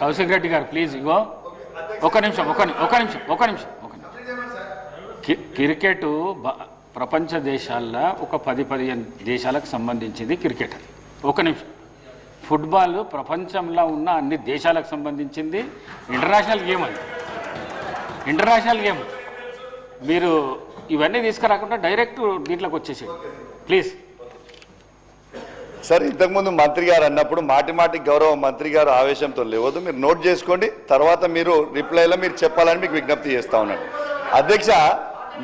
కౌశిక్ రెడ్డి గారు ప్లీజ్ ఇగో ఒక నిమిషం. క్రికెట్ ప్రపంచ దేశాల్లో ఒక 10-15 దేశాలకు సంబంధించింది క్రికెట్. అది ఒక నిమిషం. ఫుట్బాల్ ప్రపంచంలో ఉన్న అన్ని దేశాలకు సంబంధించింది ఇంటర్నేషనల్ గేమ్. అది ఇంటర్నేషనల్ గేమ్. మీరు ఇవన్నీ తీసుకురాకుండా డైరెక్ట్ దీంట్లోకి వచ్చేసేది ప్లీజ్. సార్, ఇంతకుముందు మంత్రి గారు అన్నప్పుడు మాటి గౌరవ మంత్రి గారు ఆవేశంతో లేవద్దు, మీరు నోట్ చేసుకోండి, తర్వాత మీరు రిప్లైలో మీరు చెప్పాలని మీకు విజ్ఞప్తి చేస్తా ఉన్నాను. అధ్యక్ష,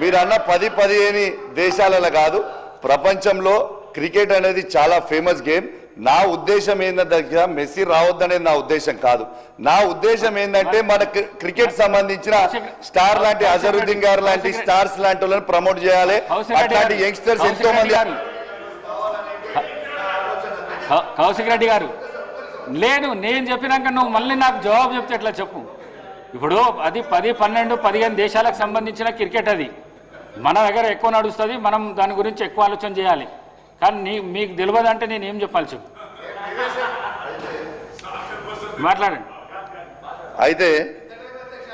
మీరు అన్న 10-15 దేశాలలో కాదు, ప్రపంచంలో క్రికెట్ అనేది చాలా ఫేమస్ గేమ్. నా ఉద్దేశం ఏంటంటే మెస్సీ రావద్దనేది నా ఉద్దేశం కాదు. నా ఉద్దేశం ఏంటంటే మన క్రికెట్ సంబంధించిన స్టార్ లాంటి అజరుద్దీన్ గారు లాంటి స్టార్స్ లాంటి వాళ్ళని ప్రమోట్ చేయాలి. అట్లాంటి యంగ్స్టర్స్ ఎంతో మంది. కౌశిక్ రెడ్డి గారు లేదు, నేను చెప్పినాక నువ్వు మళ్ళీ నాకు జవాబు చెప్తే ఎట్లా చెప్పు. ఇప్పుడు అది 10-12-15 దేశాలకు సంబంధించిన క్రికెట్. అది మన దగ్గర ఎక్కువ నడుస్తుంది, మనం దాని గురించి ఎక్కువ ఆలోచన చేయాలి. కానీ మీకు తెలియదు అంటే నేను ఏం చెప్పాలి చెప్పు, మాట్లాడండి. అయితే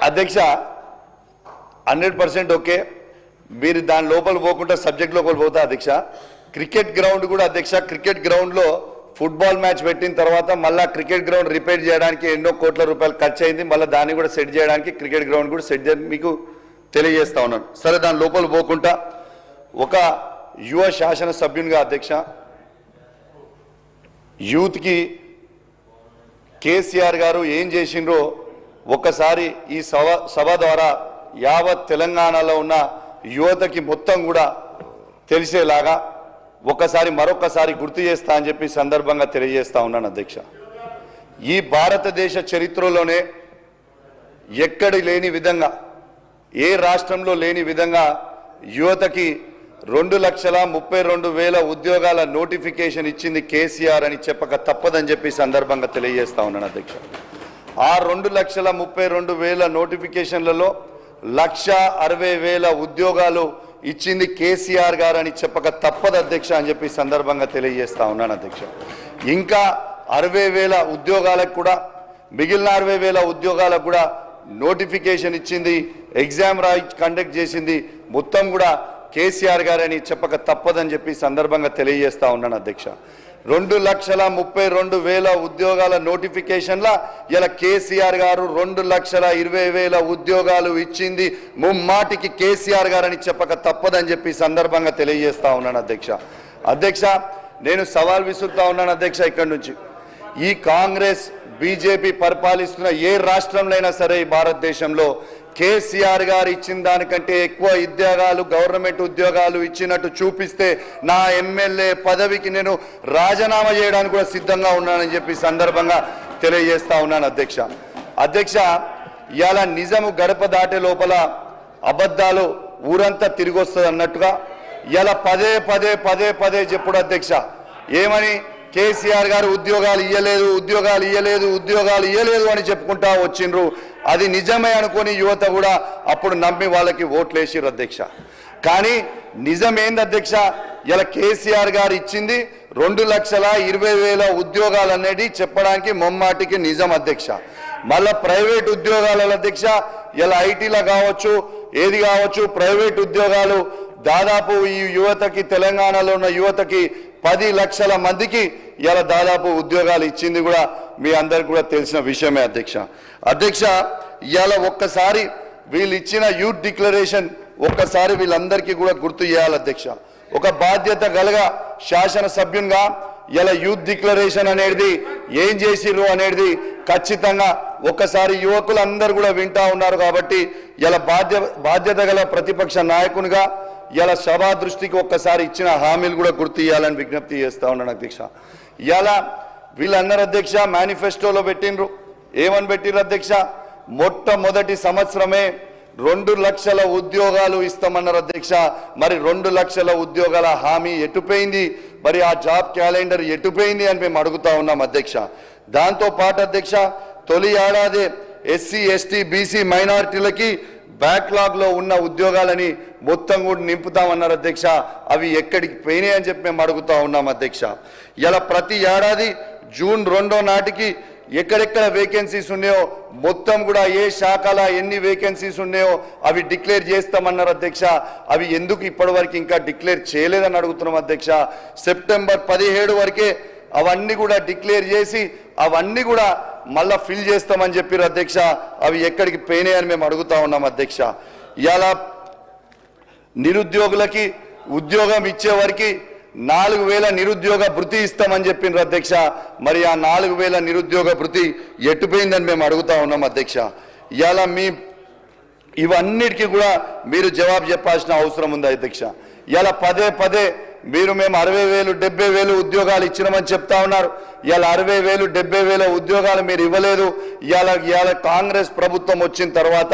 అధ్యక్ష 100% ఓకే, మీరు దాని లోపల పోకుండా సబ్జెక్ట్ లోపల పోతా. అధ్యక్ష, క్రికెట్ గ్రౌండ్ కూడా అధ్యక్ష, క్రికెట్ గ్రౌండ్లో ఫుట్బాల్ మ్యాచ్ పెట్టిన తర్వాత మళ్ళీ క్రికెట్ గ్రౌండ్ రిపేర్ చేయడానికి ఎన్నో కోట్ల రూపాయలు ఖర్చు అయింది. మళ్ళీ దాన్ని కూడా సెట్ చేయడానికి క్రికెట్ గ్రౌండ్ కూడా సెట్ చేయడానికి మీకు తెలియజేస్తా ఉన్నాను. సరే, దాని లోపల పోకుండా ఒక యువ శాసనసభ్యునిగా అధ్యక్ష, యూత్కి కేసీఆర్ గారు ఏం చేసిండ్రో ఒక్కసారి ఈ సభ ద్వారా యావత్ తెలంగాణలో ఉన్న యువతకి మొత్తం కూడా తెలిసేలాగా మరొకసారి గుర్తు చేస్తా అని చెప్పి సందర్భంగా తెలియజేస్తా ఉన్నాను. అధ్యక్ష, ఈ భారతదేశ చరిత్రలోనే ఎక్కడి లేని విధంగా, ఏ రాష్ట్రంలో లేని విధంగా యువతకి 2,32,000 ఉద్యోగాల నోటిఫికేషన్ ఇచ్చింది కేసీఆర్ అని చెప్పక తప్పదని చెప్పి సందర్భంగా తెలియజేస్తా ఉన్నాను. అధ్యక్ష, ఆ 2,32,000 నోటిఫికేషన్లలో 1,60,000 ఉద్యోగాలు ఇచ్చింది కేసీఆర్ గారు అని చెప్పక తప్పదు అధ్యక్ష అని చెప్పి సందర్భంగా తెలియజేస్తా ఉన్నాను. అధ్యక్ష, ఇంకా 60,000 ఉద్యోగాలకు కూడా, మిగిలిన 60,000 ఉద్యోగాలకు కూడా నోటిఫికేషన్ ఇచ్చింది, ఎగ్జామ్ కండక్ట్ చేసింది మొత్తం కూడా కేసీఆర్ గారు అని చెప్పక తప్పదని చెప్పి సందర్భంగా తెలియజేస్తా ఉన్నాను. అధ్యక్ష, 2,32,000 ఉద్యోగాల నోటిఫికేషన్ల ఇలా కేసీఆర్ గారు 2,20,000 ఉద్యోగాలు ఇచ్చింది ముమ్మాటికి కేసీఆర్ గారని చెప్పక తప్పదని చెప్పి సందర్భంగా తెలియజేస్తా ఉన్నాను. అధ్యక్ష, నేను సవాల్ విసురుతా ఉన్నాను. అధ్యక్ష, ఇక్కడి నుంచి ఈ కాంగ్రెస్ బీజేపీ పరిపాలిస్తున్న ఏ రాష్ట్రంలో అయినా సరే ఈ భారతదేశంలో కేసీఆర్ గారు ఇచ్చిన దానికంటే ఎక్కువ ఉద్యోగాలు, గవర్నమెంట్ ఉద్యోగాలు ఇచ్చినట్టు చూపిస్తే నా ఎమ్మెల్యే పదవికి నేను రాజీనామా చేయడానికి కూడా సిద్ధంగా ఉన్నానని చెప్పి సందర్భంగా తెలియజేస్తా ఉన్నాను. అధ్యక్ష, ఇవాళ నిజము గడప దాటే లోపల అబద్ధాలు ఊరంతా తిరిగి వస్తుంది అన్నట్టుగా ఇలా పదే చెప్పుడు. అధ్యక్ష, ఏమని కేసీఆర్ గారు ఉద్యోగాలు ఇయ్యలేదు అని చెప్పుకుంటా వచ్చిండ్రు. అది నిజమే అనుకుని యువత కూడా అప్పుడు నమ్మి వాళ్ళకి ఓట్లేసిర్రు. అధ్యక్ష, కానీ నిజమేంది అధ్యక్ష, ఇలా కేసీఆర్ గారు ఇచ్చింది 2,20,000 ఉద్యోగాలు అనేది చెప్పడానికి మొమ్మాటికి నిజం. అధ్యక్ష, మళ్ళా ప్రైవేట్ ఉద్యోగాలలో అధ్యక్ష, ఇలా ఐటీలో కావచ్చు, ఏది కావచ్చు, ప్రైవేట్ ఉద్యోగాలు దాదాపు ఈ యువతకి, తెలంగాణలో ఉన్న యువతకి 10 లక్షల మందికి ఇలా దాదాపు ఉద్యోగాలు ఇచ్చింది కూడా మీ అందరికి కూడా తెలిసిన విషయమే. అధ్యక్ష, ఇవాళ ఒక్కసారి వీళ్ళు ఇచ్చిన యూత్ డిక్లరేషన్ ఒక్కసారి వీళ్ళందరికీ కూడా గుర్తు చేయాలి. అధ్యక్ష, ఒక బాధ్యత గలగ శాసనసభ్యునిగా ఇలా యూత్ డిక్లరేషన్ అనేది ఏం చేసిర్రు అనేది ఖచ్చితంగా ఒక్కసారి యువకులందరూ కూడా వింటా ఉన్నారు. కాబట్టి ఇలా బాధ్యత గల ప్రతిపక్ష నాయకునిగా ఇలా సభా దృష్టికి ఒక్కసారి ఇచ్చిన హామీలు కూడా గుర్తు చేయాలని విజ్ఞప్తి చేస్తా ఉన్నాను. అధ్యక్ష, ఇలా వీళ్ళన్నారు అధ్యక్ష, మేనిఫెస్టోలో పెట్టిండ్రు. ఏమని పెట్టిర్రు అధ్యక్ష, మొట్టమొదటి సంవత్సరమే 2 లక్షల ఉద్యోగాలు ఇస్తామన్నారు. అధ్యక్ష, మరి 2 లక్షల ఉద్యోగాల హామీ ఎటుపోయింది, మరి ఆ జాబ్ క్యాలెండర్ ఎటుపోయింది అని మేము అడుగుతా ఉన్నాం. అధ్యక్ష, దాంతో పాటు అధ్యక్ష, తొలి ఏడాది ఎస్సీ ఎస్టీ బీసీ మైనారిటీలకి బ్యాక్లాగ్లో ఉన్న ఉద్యోగాలని మొత్తం కూడా నింపుతామన్నారు. అధ్యక్ష, అవి ఎక్కడికి పోయినాయి అని చెప్పి మేము అడుగుతా ఉన్నాం. అధ్యక్ష, ఇలా ప్రతి ఏడాది జూన్ 2వ నాటికి ఎక్కడెక్కడ వేకెన్సీస్ ఉన్నాయో మొత్తం కూడా ఏ శాఖల ఎన్ని వేకెన్సీస్ ఉన్నాయో అవి డిక్లేర్ చేస్తామన్నారు అధ్యక్ష. అవి ఎందుకు ఇప్పటివరకు ఇంకా డిక్లేర్ చేయలేదని అడుగుతున్నాం అధ్యక్ష. సెప్టెంబర్ 17 వరకే అవన్నీ కూడా డిక్లేర్ చేసి అవన్నీ కూడా మళ్ళా ఫిల్ చేస్తామని చెప్పారు అధ్యక్ష. అవి ఎక్కడికి పోయినాయని మేము అడుగుతా ఉన్నాం అధ్యక్ష. ఇలా నిరుద్యోగులకి ఉద్యోగం ఇచ్చే వరకు 4000 నిరుద్యోగ భృతి ఇస్తామని చెప్పిండ్రు అధ్యక్ష. మరి ఆ 4000 నిరుద్యోగ భృతి ఎట్టుపోయిందని మేము అడుగుతా ఉన్నాం అధ్యక్ష. ఇలా ఇవన్నిటికీ కూడా మీరు జవాబు చెప్పాల్సిన అవసరం ఉంది అధ్యక్ష. ఇలా పదే మీరు మేము 60,000 70,000 ఉద్యోగాలు ఇచ్చినామని చెప్తా ఉన్నారు. ఇలా 60,000 70,000 ఉద్యోగాలు మీరు ఇవ్వలేదు. ఇలా కాంగ్రెస్ ప్రభుత్వం వచ్చిన తర్వాత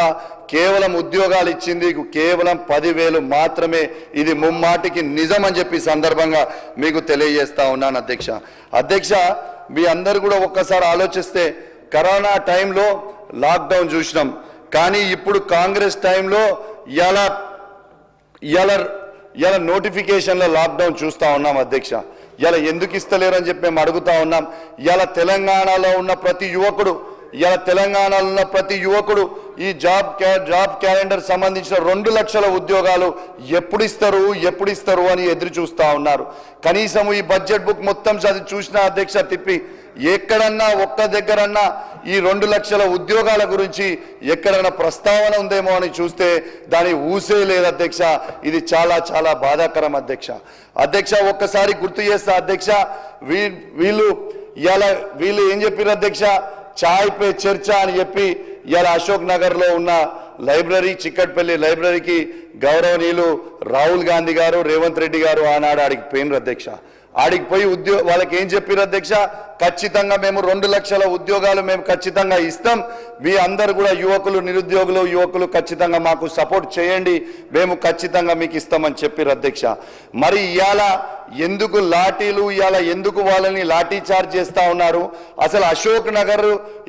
కేవలం ఉద్యోగాలు ఇచ్చింది కేవలం 10,000 మాత్రమే. ఇది ముమ్మాటికి నిజం అని చెప్పి సందర్భంగా మీకు తెలియజేస్తా ఉన్నాను అధ్యక్ష. అధ్యక్ష, మీ అందరు కూడా ఒక్కసారి ఆలోచిస్తే కరోనా టైంలో లాక్డౌన్ చూసినాం, కానీ ఇప్పుడు కాంగ్రెస్ టైంలో ఇలా నోటిఫికేషన్లో లాక్డౌన్ చూస్తూ ఉన్నాం అధ్యక్ష. ఇలా ఎందుకు ఇస్తలేరని చెప్పి మేము అడుగుతా ఉన్నాం. ఇలా తెలంగాణలో ఉన్న ప్రతి యువకుడు ఈ జాబ్ క్యాలెండర్ సంబంధించిన 2 లక్షల ఉద్యోగాలు ఎప్పుడు ఇస్తారు అని ఎదురు చూస్తూ ఉన్నారు. కనీసం ఈ బడ్జెట్ బుక్ మొత్తం చదివి చూసిన అధ్యక్ష తిప్పి ఎక్కడన్నా ఒక్క దగ్గరన్నా ఈ 2 లక్షల ఉద్యోగాల గురించి ఎక్కడైనా ప్రస్తావన ఉందేమో అని చూస్తే దాని ఊసే లేదు అధ్యక్ష. ఇది చాలా చాలా బాధాకరం అధ్యక్ష. ఒక్కసారి గుర్తు చేస్తా అధ్యక్ష, వీళ్ళు ఏం చెప్పారు అధ్యక్ష, చాయ్ పే చర్చ అని చెప్పి ఇలా అశోక్ నగర్లో ఉన్న లైబ్రరీ చిక్కట్పల్లి లైబ్రరీకి గౌరవనీయులు రాహుల్ గాంధీ గారు రేవంత్ రెడ్డి గారు ఆనాడు ఆడికి పోయినరు అధ్యక్ష. ఆడికి పోయి వాళ్ళకి ఏం చెప్పారు అధ్యక్ష, ఖచ్చితంగా మేము 2 లక్షల ఉద్యోగాలు మేము ఖచ్చితంగా ఇస్తాం, మీ అందరు కూడా యువకులు ఖచ్చితంగా మాకు సపోర్ట్ చేయండి, మేము ఖచ్చితంగా మీకు ఇస్తామని చెప్పారు అధ్యక్ష. మరి ఇవాళ ఎందుకు ఎందుకు వాళ్ళని లాఠీ చార్జ్ చేస్తా ఉన్నారు? అసలు అశోక్ నగర్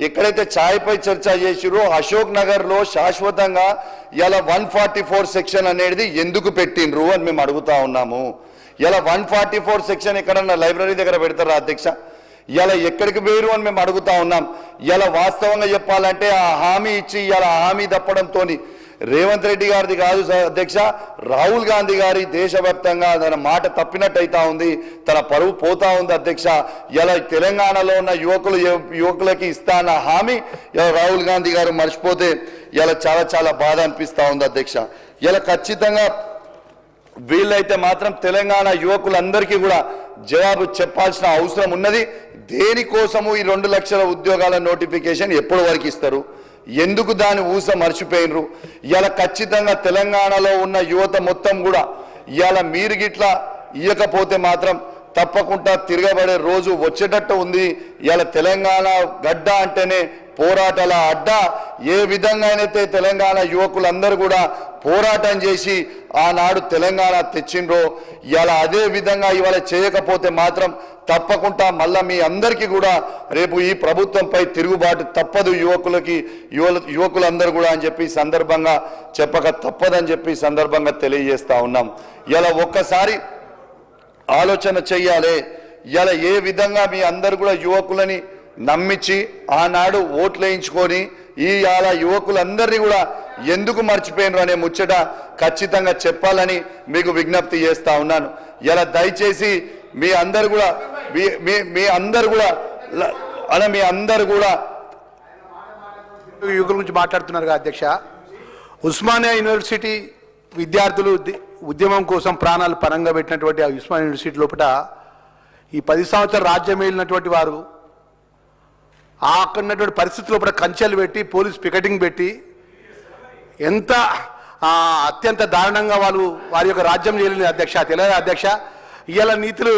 ఎక్కడైతే ఛాయ్ పై చర్చ చేసిరో అశోక్ నగర్లో శాశ్వతంగా ఇలా 144 సెక్షన్ అనేది ఎందుకు పెట్టిండ్రు అని మేము అడుగుతా ఉన్నాము. ఇలా 144 సెక్షన్ ఎక్కడన్నా లైబ్రరీ దగ్గర పెడతారా అధ్యక్ష? ఇలా ఎక్కడికి వేరు అని మేము అడుగుతా ఉన్నాం. ఇలా వాస్తవంగా చెప్పాలంటే ఆ హామీ ఇచ్చి ఇలా హామీ తప్పడంతో రేవంత్ రెడ్డి గారిది కాదు అధ్యక్ష, రాహుల్ గాంధీ గారి దేశవ్యాప్తంగా తన మాట తప్పినట్టు అవుతా ఉంది, తన పరువు పోతా ఉంది అధ్యక్ష. ఇలా తెలంగాణలో ఉన్న యువకులకి ఇస్తాన్న హామీ ఇలా రాహుల్ గాంధీ గారు మర్చిపోతే ఇలా చాలా చాలా బాధ అనిపిస్తూ ఉంది అధ్యక్ష. ఇలా ఖచ్చితంగా వీళ్ళైతే మాత్రం తెలంగాణ యువకులందరికీ కూడా జవాబు చెప్పాల్సిన అవసరం ఉన్నది. దేనికోసము ఈ 2 లక్షల ఉద్యోగాల నోటిఫికేషన్ ఎప్పటి వరకు ఇస్తారు, ఎందుకు దాని ఊస మర్చిపోయినరు? ఇలా ఖచ్చితంగా తెలంగాణలో ఉన్న యువత మొత్తం కూడా ఇలా మీరు గిట్లా ఇవ్వకపోతే మాత్రం తప్పకుండా తిరగబడే రోజు వచ్చేటట్టు ఉంది. ఇలా తెలంగాణ గడ్డ అంటేనే పోరాటాల అడ్డ. ఏ విధంగానైతే తెలంగాణ యువకులందరూ కూడా పోరాటం చేసి ఆనాడు తెలంగాణ తెచ్చిండ్రో ఇలా అదే విధంగా ఇవాళ చేయకపోతే మాత్రం తప్పకుండా మళ్ళా మీ అందరికీ కూడా రేపు ఈ ప్రభుత్వంపై తిరుగుబాటు తప్పదు యువకులందరూ కూడా అని చెప్పి సందర్భంగా చెప్పక తప్పదని చెప్పి సందర్భంగా తెలియజేస్తా ఉన్నాం. ఇలా ఒక్కసారి ఆలోచన చెయ్యాలి. ఇలా ఏ విధంగా మీ అందరు కూడా యువకులని నమ్మించి ఆనాడు ఓట్లు వేయించుకొని ఇలా యువకులందరినీ కూడా ఎందుకు మర్చిపోయినరు అనే ముచ్చట ఖచ్చితంగా చెప్పాలని మీకు విజ్ఞప్తి చేస్తా ఉన్నాను. ఇలా దయచేసి మీ అందరు కూడా యువకుల గురించి మాట్లాడుతున్నారు అధ్యక్ష. ఉస్మానియా యూనివర్సిటీ విద్యార్థులు ఉద్యమం కోసం ప్రాణాలు పరంగా పెట్టినటువంటి ఆ ఉస్మానియా యూనివర్సిటీ లోపల ఈ 10 సంవత్సరాలు రాజ్యం ఏలినటువంటి వారు అక్కడ ఉన్నటువంటి పరిస్థితుల లోపల కంచెలు పెట్టి పోలీస్ పికెటింగ్ పెట్టి ఎంత అత్యంత దారుణంగా వారి యొక్క రాజ్యం చేయాలి అధ్యక్ష. తెలియదు అధ్యక్ష, ఇవాళ నీతులు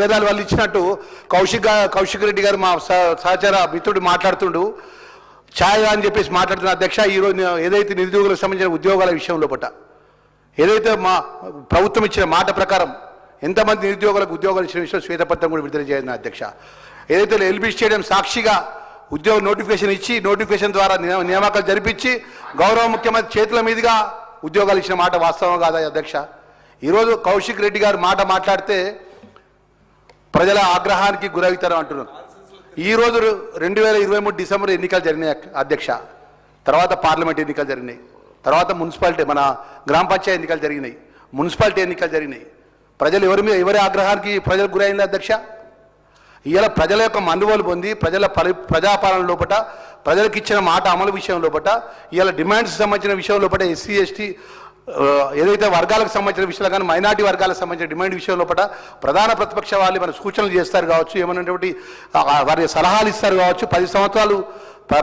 వేదాలు వాళ్ళు ఇచ్చినట్టు కౌశిక్ రెడ్డి గారు మా సహచర మిత్రుడు మాట్లాడుతుండు ఛాయ్ అని చెప్పేసి మాట్లాడుతున్న అధ్యక్ష. ఈరోజు ఏదైతే నిరుద్యోగులకు సంబంధించిన ఉద్యోగాల విషయం లోపల ఏదైతే మా ప్రభుత్వం ఇచ్చిన మాట ప్రకారం ఎంతమంది నిరుద్యోగులకు ఉద్యోగాలు ఇచ్చిన విషయం శ్వేతపత్రం కూడా విడుదల చేయాలి అధ్యక్ష. ఏదైతే ఎల్బీ స్టేడియం సాక్షిగా ఉద్యోగ నోటిఫికేషన్ ఇచ్చి నోటిఫికేషన్ ద్వారా నియామకాలు జరిపించి గౌరవ ముఖ్యమంత్రి చేతుల మీదుగా ఉద్యోగాలు ఇచ్చిన మాట వాస్తవం కాదా అధ్యక్ష? ఈరోజు కౌశిక్ రెడ్డి గారు మాట్లాడితే ప్రజల ఆగ్రహానికి గురవుతారు అంటున్నారు. ఈరోజు 2023 డిసెంబర్ ఎన్నికలు జరిగినాయి అధ్యక్ష. తర్వాత పార్లమెంట్ ఎన్నికలు జరిగినాయి, తర్వాత మున్సిపాలిటీ మన గ్రామ పంచాయతీ ఎన్నికలు జరిగినాయి, మున్సిపాలిటీ ఎన్నికలు జరిగినాయి. ప్రజలు ఎవరి ఆగ్రహానికి ప్రజలు గురైంది అధ్యక్ష? ఇవాళ ప్రజల యొక్క మనుగోలు పొంది ప్రజాపాలన లోపట ప్రజలకు ఇచ్చిన మాట అమలు విషయం లోపట ఇవాళ డిమాండ్స్ సంబంధించిన విషయం లోపల ఎస్సీ ఎస్టీ ఏదైతే వర్గాలకు సంబంధించిన విషయాలు కానీ మైనార్టీ వర్గాలకు సంబంధించిన డిమాండ్ విషయం లోపల ప్రధాన ప్రతిపక్ష వాళ్ళు మన సూచనలు చేస్తారు కావచ్చు, ఏమన్నటువంటి వారి సలహాలు ఇస్తారు కావచ్చు. 10 సంవత్సరాలు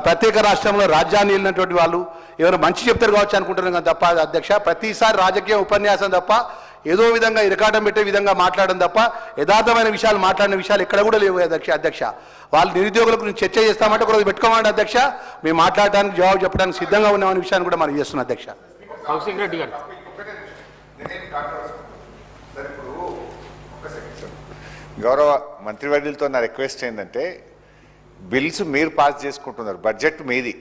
ప్రత్యేక రాష్ట్రంలో రాజ్యాన్ని వెళ్ళినటువంటి వాళ్ళు ఎవరైనా మంచి చెప్తారు కావచ్చు అనుకుంటున్నాం కానీ తప్ప అధ్యక్ష, ప్రతిసారి రాజకీయ ఉపన్యాసం తప్ప ఏదో విధంగా ఇరకాటం పెట్టే విధంగా మాట్లాడడం తప్ప యథార్థమైన విషయాలు మాట్లాడిన విషయాలు ఎక్కడ కూడా లేవు అధ్యక్ష. వాళ్ళు నిరుద్యోగుల గురించి చర్చ చేస్తామంటే ఒకరోజు పెట్టుకోమండి అధ్యక్ష, మేము మాట్లాడడానికి జవాబు చెప్పడానికి సిద్ధంగా ఉన్నామనే విషయాన్ని కూడా మనం చేస్తున్నాం అధ్యక్ష. కౌశిక్ రెడ్డి గారు. గౌరవ మంత్రివర్యులతో నా రిక్వెస్ట్ ఏంటంటే, బిల్స్ మీరు పాస్ చేసుకుంటున్నారు, బడ్జెట్ మీది,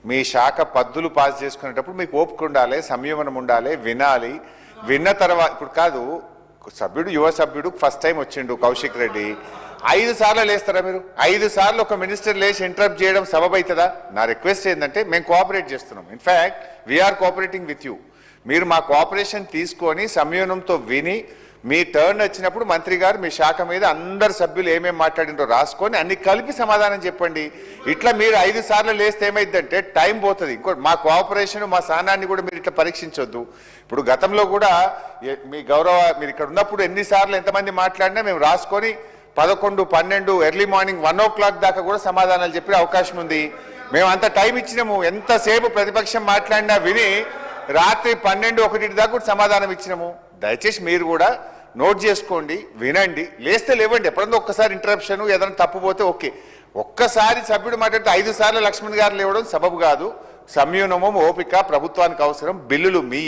మీ శాఖ పద్దులు పాస్ చేసుకునేటప్పుడు మీకు ఓపిక ఉండాలి, సంయమనం ఉండాలి, వినాలి. విన్న తర్వాత ఇప్పుడు కాదు, సభ్యుడు యువ సభ్యుడు ఫస్ట్ టైం వచ్చిండు కౌశిక్ రెడ్డి, 5 సార్లు లేస్తారా మీరు? 5 సార్లు ఒక మినిస్టర్ లేచి ఇంటరప్ట్ చేయడం సబబ్ అవుతుందా? నా రిక్వెస్ట్ ఏంటంటే, మేము కోఆపరేట్ చేస్తున్నాం, in fact we are cooperating with you. మీరు మా కోఆపరేషన్ తీసుకొని సంయమనంతో విని మీ టర్న్ వచ్చినప్పుడు మంత్రి గారు మీ శాఖ మీద అందరు సభ్యులు ఏమేమి మాట్లాడిందో రాసుకొని అన్ని కలిపి సమాధానం చెప్పండి. ఇట్లా మీరు 5 సార్లు లేస్తే ఏమైందంటే టైం పోతుంది. ఇంకోటి మా కోఆపరేషన్ మా సహనాన్ని కూడా మీరు ఇట్లా పరీక్షించొద్దు. ఇప్పుడు గతంలో కూడా మీ గౌరవ మీరు ఇక్కడ ఉన్నప్పుడు ఎన్నిసార్లు ఎంతమంది మాట్లాడినా మేము రాసుకొని 11, 12 ఎర్లీ మార్నింగ్ 1 o'clock దాకా కూడా సమాధానాలు చెప్పే అవకాశం ఉంది. మేము అంత టైం ఇచ్చినాము, ఎంతసేపు ప్రతిపక్షం మాట్లాడినా విని రాత్రి 12, 1 దాకా కూడా సమాధానం ఇచ్చినాము. దయచేసి మీరు కూడా నోట్ చేసుకోండి, వినండి, లేస్తే లేవండి. ఎప్పుడన్నా ఒక్కసారి ఇంటరప్షన్ ఏదైనా తప్పుపోతే ఓకే. ఒక్కసారి సభ్యుడు మాట్లాడితే 5 సార్లు లక్ష్మణ్ గారు లేవడం సబబు కాదు. సంయమనము ఓపిక ప్రభుత్వానికి అవసరం. బిల్లులు మీ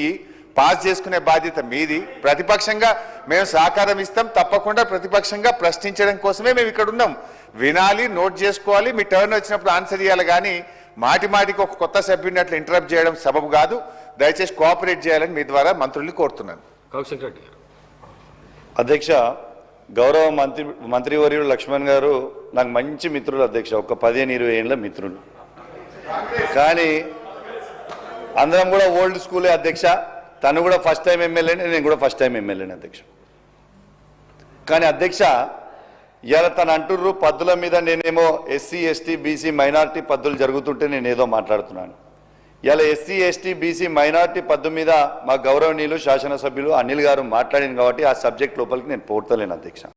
పాస్ చేసుకునే బాధ్యత మీది. ప్రతిపక్షంగా మేము సహకారం ఇస్తాం, తప్పకుండా ప్రతిపక్షంగా ప్రశ్నించడం కోసమే మేము ఇక్కడ ఉన్నాం. వినాలి, నోట్ చేసుకోవాలి, మీ టర్న్ వచ్చినప్పుడు ఆన్సర్ చేయాలి. కానీ మాటి మాటికి ఒక కొత్త సభ్యుడిని అట్లా ఇంటరప్ట్ చేయడం సబబు కాదు. దయచేసి కోఆపరేట్ చేయాలని మీ ద్వారా మంత్రుల్ని కోరుతున్నాను. కౌశిక్ రెడ్డి గారు. అధ్యక్ష, గౌరవ మంత్రివర్యుడు లక్ష్మణ్ గారు నాకు మంచి మిత్రులు అధ్యక్ష, ఒక 15-20 ఏళ్ళ మిత్రులు. కానీ అందరం కూడా ఓల్డ్ స్కూలే అధ్యక్ష. తను కూడా ఫస్ట్ టైం ఎమ్మెల్యేని, నేను కూడా ఫస్ట్ టైం ఎమ్మెల్యేని అధ్యక్ష. కానీ అధ్యక్ష, ఇవాళ తను అంటుర్రు పద్దుల మీద నేనేమో ఎస్సీ ఎస్టీ బీసీ మైనార్టీ పద్దులు జరుగుతుంటే నేను ఏదో మాట్లాడుతున్నాను. ఇలా ఎస్సీ ఎస్టీ బీసీ మైనార్టీ పద్దు మీద మా గౌరవనీయులు శాసనసభ్యులు అనిల్ గారు మాట్లాడింది కాబట్టి ఆ సబ్జెక్ట్ లోపలికి నేను పోర్తలేను అధ్యక్ష.